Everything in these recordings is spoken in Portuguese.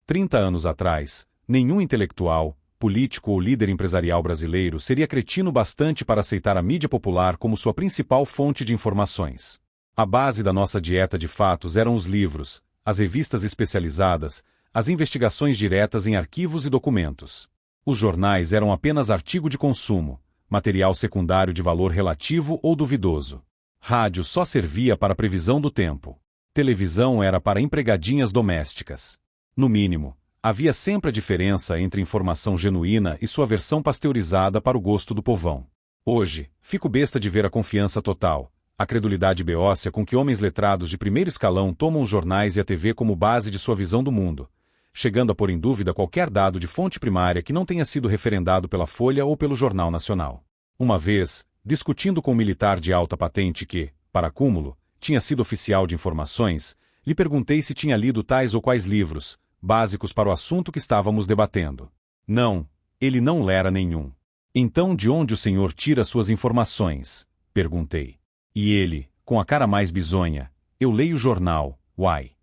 30 anos atrás, nenhum intelectual, político ou líder empresarial brasileiro seria cretino bastante para aceitar a mídia popular como sua principal fonte de informações. A base da nossa dieta de fatos eram os livros, as revistas especializadas, as investigações diretas em arquivos e documentos. Os jornais eram apenas artigo de consumo, material secundário de valor relativo ou duvidoso. Rádio só servia para previsão do tempo. Televisão era para empregadinhas domésticas. No mínimo, havia sempre a diferença entre informação genuína e sua versão pasteurizada para o gosto do povão. Hoje, fico besta de ver a confiança total, a credulidade beócia com que homens letrados de primeiro escalão tomam os jornais e a TV como base de sua visão do mundo, chegando a pôr em dúvida qualquer dado de fonte primária que não tenha sido referendado pela Folha ou pelo Jornal Nacional. Uma vez, discutindo com um militar de alta patente que, para cúmulo, tinha sido oficial de informações, lhe perguntei se tinha lido tais ou quais livros, básicos para o assunto que estávamos debatendo. Não, ele não lera nenhum. Então de onde o senhor tira suas informações? Perguntei. E ele, com a cara mais bizonha, eu leio o jornal, uai.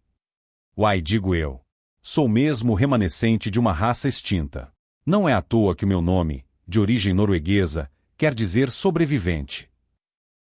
Uai, digo eu. Sou mesmo o remanescente de uma raça extinta. Não é à toa que o meu nome, de origem norueguesa, quer dizer sobrevivente.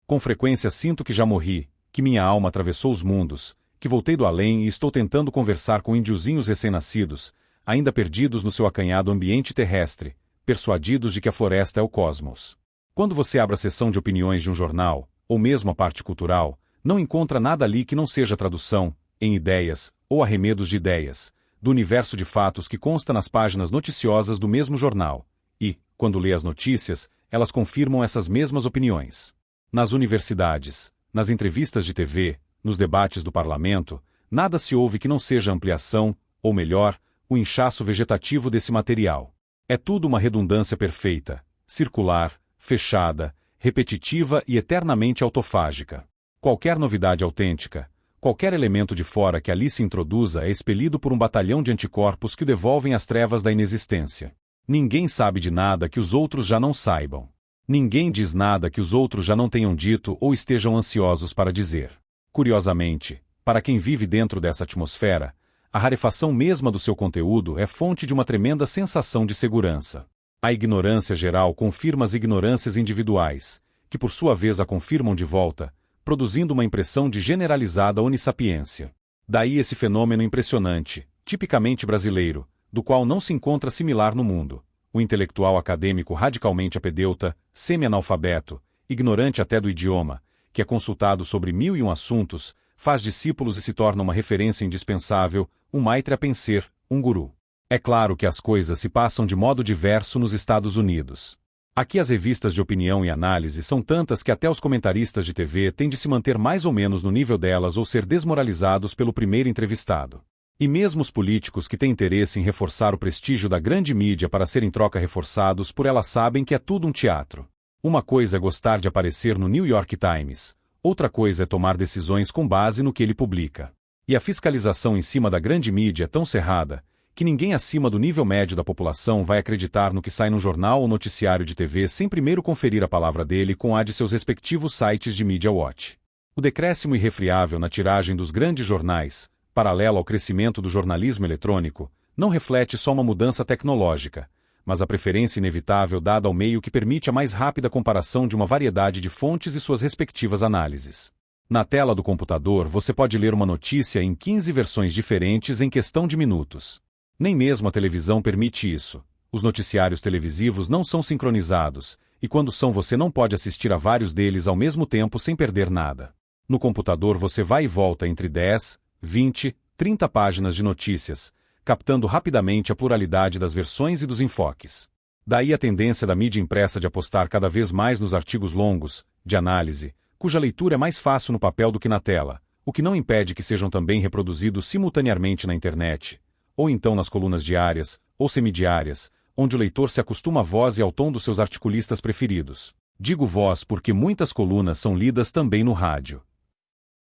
Com frequência sinto que já morri, que minha alma atravessou os mundos, que voltei do além e estou tentando conversar com índiozinhos recém-nascidos, ainda perdidos no seu acanhado ambiente terrestre, persuadidos de que a floresta é o cosmos. Quando você abre a seção de opiniões de um jornal, ou mesmo a parte cultural, não encontra nada ali que não seja tradução, em ideias, ou arremedos de ideias, do universo de fatos que consta nas páginas noticiosas do mesmo jornal, e, quando lê as notícias, elas confirmam essas mesmas opiniões. Nas universidades, nas entrevistas de TV, nos debates do parlamento, nada se ouve que não seja ampliação, ou melhor, o inchaço vegetativo desse material. É tudo uma redundância perfeita, circular, fechada, repetitiva e eternamente autofágica. Qualquer novidade autêntica, qualquer elemento de fora que ali se introduza é expelido por um batalhão de anticorpos que o devolvem às trevas da inexistência. Ninguém sabe de nada que os outros já não saibam. Ninguém diz nada que os outros já não tenham dito ou estejam ansiosos para dizer. Curiosamente, para quem vive dentro dessa atmosfera, a rarefação mesma do seu conteúdo é fonte de uma tremenda sensação de segurança. A ignorância geral confirma as ignorâncias individuais, que por sua vez a confirmam de volta, produzindo uma impressão de generalizada onissapiência. Daí esse fenômeno impressionante, tipicamente brasileiro, do qual não se encontra similar no mundo. O intelectual acadêmico radicalmente apedeuta, semi-analfabeto, ignorante até do idioma, que é consultado sobre 1001 assuntos, faz discípulos e se torna uma referência indispensável, um maitre a penser, um guru. É claro que as coisas se passam de modo diverso nos Estados Unidos. Aqui as revistas de opinião e análise são tantas que até os comentaristas de TV têm de se manter mais ou menos no nível delas ou ser desmoralizados pelo primeiro entrevistado. E mesmo os políticos que têm interesse em reforçar o prestígio da grande mídia para serem troca reforçados por ela sabem que é tudo um teatro. Uma coisa é gostar de aparecer no New York Times, outra coisa é tomar decisões com base no que ele publica. E a fiscalização em cima da grande mídia é tão cerrada, que ninguém acima do nível médio da população vai acreditar no que sai num jornal ou noticiário de TV sem primeiro conferir a palavra dele com a de seus respectivos sites de Media Watch. O decréscimo irrefriável na tiragem dos grandes jornais, paralelo ao crescimento do jornalismo eletrônico, não reflete só uma mudança tecnológica, mas a preferência inevitável dada ao meio que permite a mais rápida comparação de uma variedade de fontes e suas respectivas análises. Na tela do computador você pode ler uma notícia em 15 versões diferentes em questão de minutos. Nem mesmo a televisão permite isso. Os noticiários televisivos não são sincronizados, e quando são você não pode assistir a vários deles ao mesmo tempo sem perder nada. No computador você vai e volta entre 10, 20, 30 páginas de notícias, captando rapidamente a pluralidade das versões e dos enfoques. Daí a tendência da mídia impressa de apostar cada vez mais nos artigos longos, de análise, cuja leitura é mais fácil no papel do que na tela, o que não impede que sejam também reproduzidos simultaneamente na internet, ou então nas colunas diárias, ou semidiárias, onde o leitor se acostuma à voz e ao tom dos seus articulistas preferidos. Digo voz porque muitas colunas são lidas também no rádio.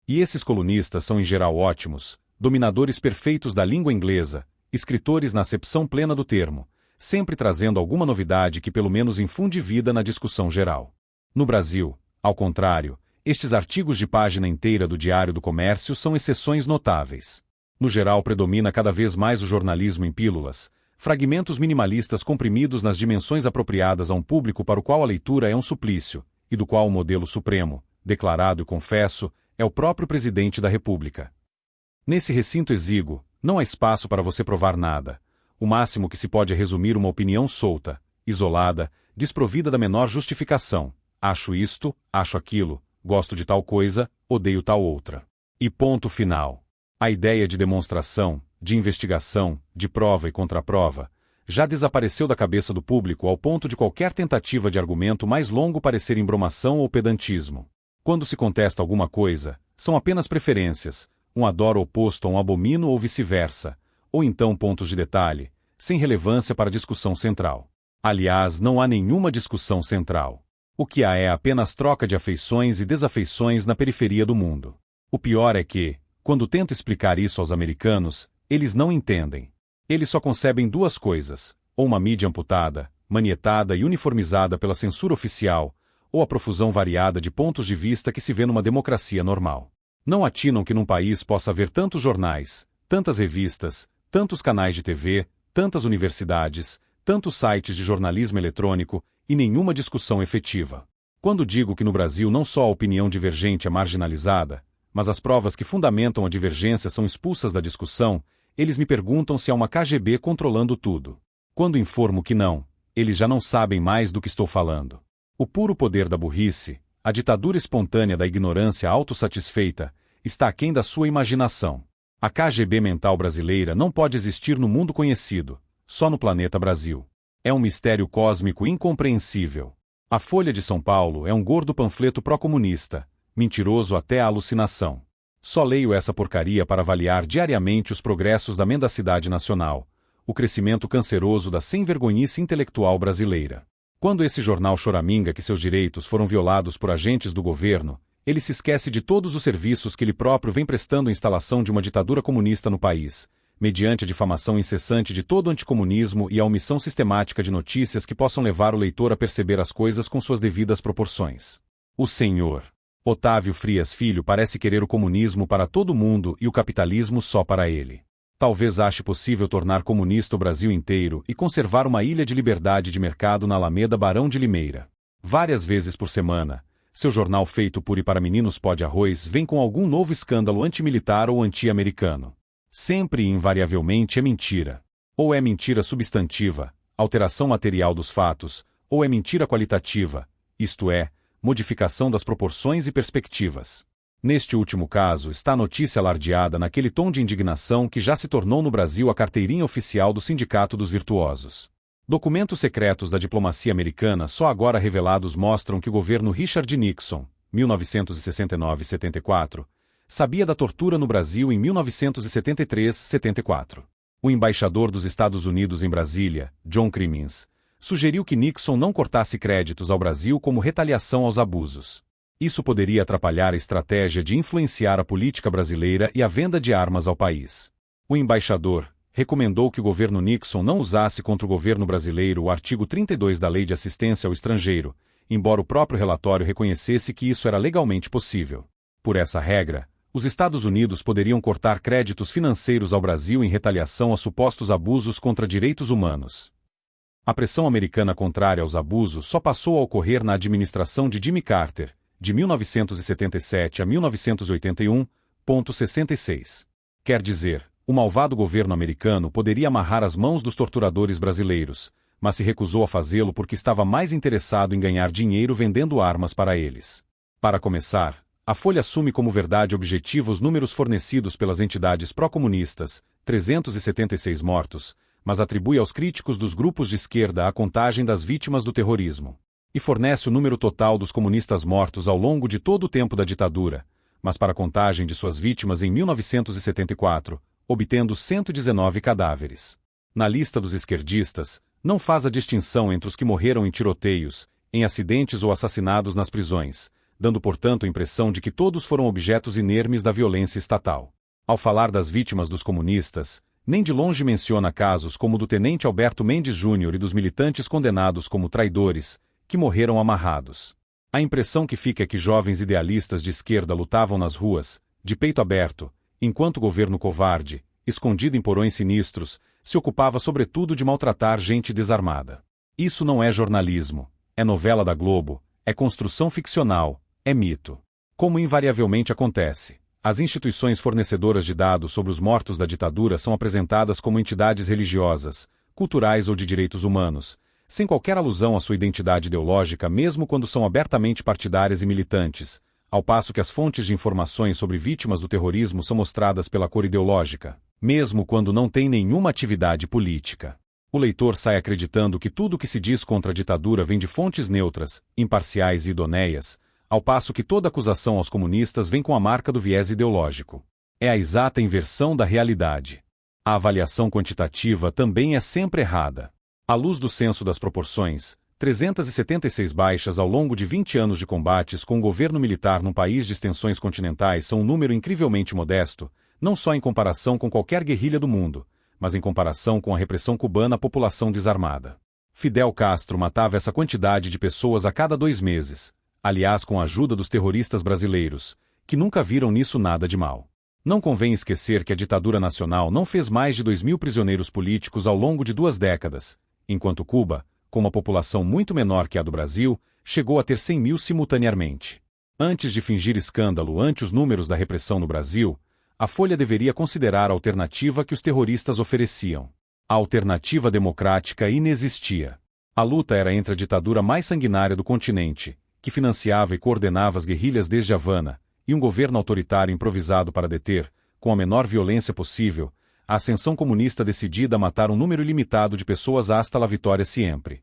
E esses colunistas são em geral ótimos, dominadores perfeitos da língua inglesa, escritores na acepção plena do termo, sempre trazendo alguma novidade que pelo menos infunde vida na discussão geral. No Brasil, ao contrário, estes artigos de página inteira do Diário do Comércio são exceções notáveis. No geral, predomina cada vez mais o jornalismo em pílulas, fragmentos minimalistas comprimidos nas dimensões apropriadas a um público para o qual a leitura é um suplício, e do qual o modelo supremo, declarado e confesso, é o próprio presidente da República. Nesse recinto exíguo, não há espaço para você provar nada. O máximo que se pode é resumir uma opinião solta, isolada, desprovida da menor justificação. Acho isto, acho aquilo, gosto de tal coisa, odeio tal outra. E ponto final. A ideia de demonstração, de investigação, de prova e contraprova, já desapareceu da cabeça do público ao ponto de qualquer tentativa de argumento mais longo parecer embromação ou pedantismo. Quando se contesta alguma coisa, são apenas preferências, um adoro oposto a um abomino ou vice-versa, ou então pontos de detalhe, sem relevância para a discussão central. Aliás, não há nenhuma discussão central. O que há é apenas troca de afeições e desafeições na periferia do mundo. O pior é que, quando tento explicar isso aos americanos, eles não entendem. Eles só concebem duas coisas, ou uma mídia amputada, manietada e uniformizada pela censura oficial, ou a profusão variada de pontos de vista que se vê numa democracia normal. Não atinam que num país possa haver tantos jornais, tantas revistas, tantos canais de TV, tantas universidades, tantos sites de jornalismo eletrônico e nenhuma discussão efetiva. Quando digo que no Brasil não só a opinião divergente é marginalizada, mas as provas que fundamentam a divergência são expulsas da discussão, eles me perguntam se há uma KGB controlando tudo. Quando informo que não, eles já não sabem mais do que estou falando. O puro poder da burrice, a ditadura espontânea da ignorância autossatisfeita, está aquém da sua imaginação. A KGB mental brasileira não pode existir no mundo conhecido, só no planeta Brasil. É um mistério cósmico incompreensível. A Folha de São Paulo é um gordo panfleto pró-comunista, mentiroso até a alucinação. Só leio essa porcaria para avaliar diariamente os progressos da mendacidade nacional, o crescimento canceroso da sem-vergonhice intelectual brasileira. Quando esse jornal choraminga que seus direitos foram violados por agentes do governo, ele se esquece de todos os serviços que ele próprio vem prestando à instalação de uma ditadura comunista no país, mediante a difamação incessante de todo o anticomunismo e a omissão sistemática de notícias que possam levar o leitor a perceber as coisas com suas devidas proporções. O senhor Otávio Frias Filho parece querer o comunismo para todo mundo e o capitalismo só para ele. Talvez ache possível tornar comunista o Brasil inteiro e conservar uma ilha de liberdade de mercado na Alameda Barão de Limeira. Várias vezes por semana, seu jornal feito por e para meninos pó de arroz vem com algum novo escândalo antimilitar ou anti-americano. Sempre e invariavelmente é mentira. Ou é mentira substantiva, alteração material dos fatos, ou é mentira qualitativa, isto é, modificação das proporções e perspectivas. Neste último caso está a notícia alardeada naquele tom de indignação que já se tornou no Brasil a carteirinha oficial do Sindicato dos Virtuosos. Documentos secretos da diplomacia americana só agora revelados mostram que o governo Richard Nixon, 1969-74, sabia da tortura no Brasil em 1973-74. O embaixador dos Estados Unidos em Brasília, John Crimmins, sugeriu que Nixon não cortasse créditos ao Brasil como retaliação aos abusos. Isso poderia atrapalhar a estratégia de influenciar a política brasileira e a venda de armas ao país. O embaixador recomendou que o governo Nixon não usasse contra o governo brasileiro o artigo 32 da Lei de Assistência ao Estrangeiro, embora o próprio relatório reconhecesse que isso era legalmente possível. Por essa regra, os Estados Unidos poderiam cortar créditos financeiros ao Brasil em retaliação a supostos abusos contra direitos humanos. A pressão americana contrária aos abusos só passou a ocorrer na administração de Jimmy Carter, de 1977 a 1981,66. Quer dizer, o malvado governo americano poderia amarrar as mãos dos torturadores brasileiros, mas se recusou a fazê-lo porque estava mais interessado em ganhar dinheiro vendendo armas para eles. Para começar, a Folha assume como verdade objetiva os números fornecidos pelas entidades pró-comunistas, 376 mortos, mas atribui aos críticos dos grupos de esquerda a contagem das vítimas do terrorismo. E fornece o número total dos comunistas mortos ao longo de todo o tempo da ditadura, mas para a contagem de suas vítimas em 1974, obtendo 119 cadáveres. Na lista dos esquerdistas, não faz a distinção entre os que morreram em tiroteios, em acidentes ou assassinados nas prisões, dando portanto a impressão de que todos foram objetos inermes da violência estatal. Ao falar das vítimas dos comunistas, nem de longe menciona casos como o do tenente Alberto Mendes Júnior e dos militantes condenados como traidores, que morreram amarrados. A impressão que fica é que jovens idealistas de esquerda lutavam nas ruas, de peito aberto, enquanto o governo covarde, escondido em porões sinistros, se ocupava sobretudo de maltratar gente desarmada. Isso não é jornalismo, é novela da Globo, é construção ficcional, é mito. Como invariavelmente acontece, as instituições fornecedoras de dados sobre os mortos da ditadura são apresentadas como entidades religiosas, culturais ou de direitos humanos, sem qualquer alusão à sua identidade ideológica mesmo quando são abertamente partidárias e militantes, ao passo que as fontes de informações sobre vítimas do terrorismo são mostradas pela cor ideológica, mesmo quando não têm nenhuma atividade política. O leitor sai acreditando que tudo o que se diz contra a ditadura vem de fontes neutras, imparciais e idoneias, ao passo que toda acusação aos comunistas vem com a marca do viés ideológico. É a exata inversão da realidade. A avaliação quantitativa também é sempre errada. À luz do senso das proporções, 376 baixas ao longo de 20 anos de combates com o governo militar num país de extensões continentais são um número incrivelmente modesto, não só em comparação com qualquer guerrilha do mundo, mas em comparação com a repressão cubana à população desarmada. Fidel Castro matava essa quantidade de pessoas a cada 2 meses, aliás com a ajuda dos terroristas brasileiros, que nunca viram nisso nada de mal. Não convém esquecer que a ditadura nacional não fez mais de 2.000 prisioneiros políticos ao longo de 2 décadas, enquanto Cuba, com uma população muito menor que a do Brasil, chegou a ter 100.000 simultaneamente. Antes de fingir escândalo ante os números da repressão no Brasil, a Folha deveria considerar a alternativa que os terroristas ofereciam. A alternativa democrática inexistia. A luta era entre a ditadura mais sanguinária do continente, que financiava e coordenava as guerrilhas desde Havana, e um governo autoritário improvisado para deter, com a menor violência possível, a ascensão comunista decidida a matar um número ilimitado de pessoas hasta la vitória siempre.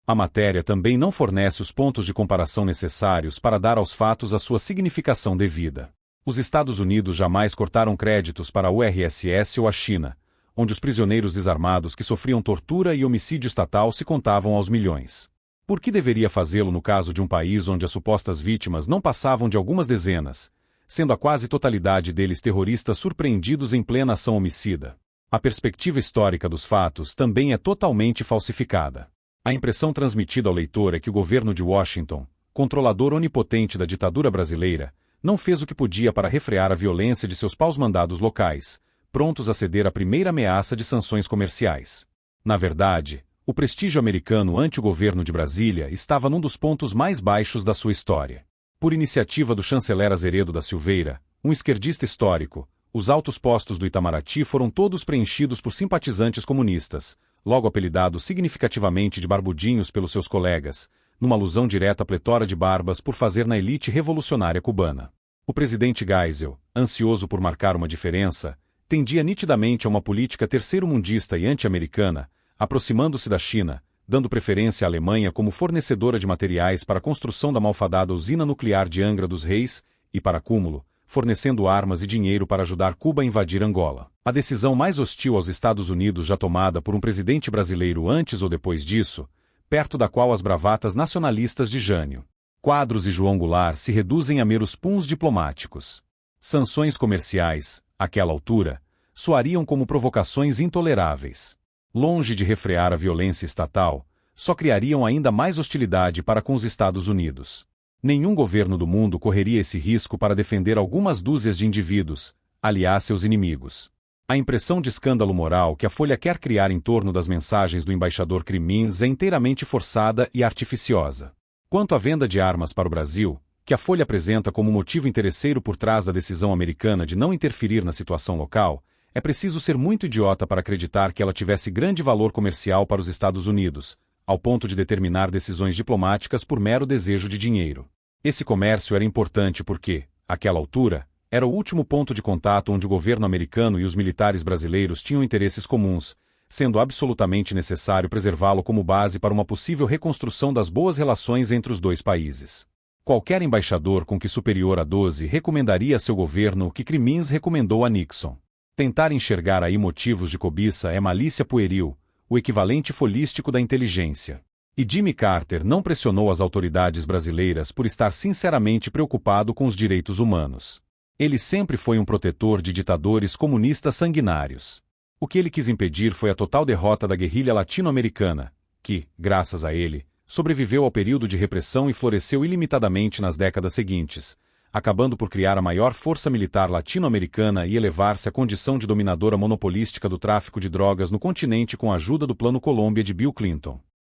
A matéria também não fornece os pontos de comparação necessários para dar aos fatos a sua significação devida. Os Estados Unidos jamais cortaram créditos para a URSS ou a China, onde os prisioneiros desarmados que sofriam tortura e homicídio estatal se contavam aos milhões. Por que deveria fazê-lo no caso de um país onde as supostas vítimas não passavam de algumas dezenas, sendo a quase totalidade deles terroristas surpreendidos em plena ação homicida? A perspectiva histórica dos fatos também é totalmente falsificada. A impressão transmitida ao leitor é que o governo de Washington, controlador onipotente da ditadura brasileira, não fez o que podia para refrear a violência de seus paus-mandados locais, prontos a ceder à primeira ameaça de sanções comerciais. Na verdade, o prestígio americano ante o governo de Brasília estava num dos pontos mais baixos da sua história. Por iniciativa do chanceler Azeredo da Silveira, um esquerdista histórico, os altos postos do Itamaraty foram todos preenchidos por simpatizantes comunistas, logo apelidados significativamente de barbudinhos pelos seus colegas, numa alusão direta à pletora de barbas por fazer na elite revolucionária cubana. O presidente Geisel, ansioso por marcar uma diferença, tendia nitidamente a uma política terceiro-mundista e anti-americana, aproximando-se da China, dando preferência à Alemanha como fornecedora de materiais para a construção da malfadada usina nuclear de Angra dos Reis, e, para acúmulo, fornecendo armas e dinheiro para ajudar Cuba a invadir Angola. A decisão mais hostil aos Estados Unidos já tomada por um presidente brasileiro antes ou depois disso, perto da qual as bravatas nacionalistas de Jânio Quadros e João Goulart se reduzem a meros puns diplomáticos. Sanções comerciais, àquela altura, soariam como provocações intoleráveis. Longe de refrear a violência estatal, só criariam ainda mais hostilidade para com os Estados Unidos. Nenhum governo do mundo correria esse risco para defender algumas dúzias de indivíduos, aliás seus inimigos. A impressão de escândalo moral que a Folha quer criar em torno das mensagens do embaixador Crimmins é inteiramente forçada e artificiosa. Quanto à venda de armas para o Brasil, que a Folha apresenta como motivo interesseiro por trás da decisão americana de não interferir na situação local, é preciso ser muito idiota para acreditar que ela tivesse grande valor comercial para os Estados Unidos, ao ponto de determinar decisões diplomáticas por mero desejo de dinheiro. Esse comércio era importante porque, àquela altura, era o último ponto de contato onde o governo americano e os militares brasileiros tinham interesses comuns, sendo absolutamente necessário preservá-lo como base para uma possível reconstrução das boas relações entre os dois países. Qualquer embaixador com que superior a 12 recomendaria a seu governo o que Crimmins recomendou a Nixon. Tentar enxergar aí motivos de cobiça é malícia pueril, o equivalente folístico da inteligência. E Jimmy Carter não pressionou as autoridades brasileiras por estar sinceramente preocupado com os direitos humanos. Ele sempre foi um protetor de ditadores comunistas sanguinários. O que ele quis impedir foi a total derrota da guerrilha latino-americana, que, graças a ele, sobreviveu ao período de repressão e floresceu ilimitadamente nas décadas seguintes, acabando por criar a maior força militar latino-americana e elevar-se à condição de dominadora monopolística do tráfico de drogas no continente com a ajuda do Plano Colômbia de Bill Clinton.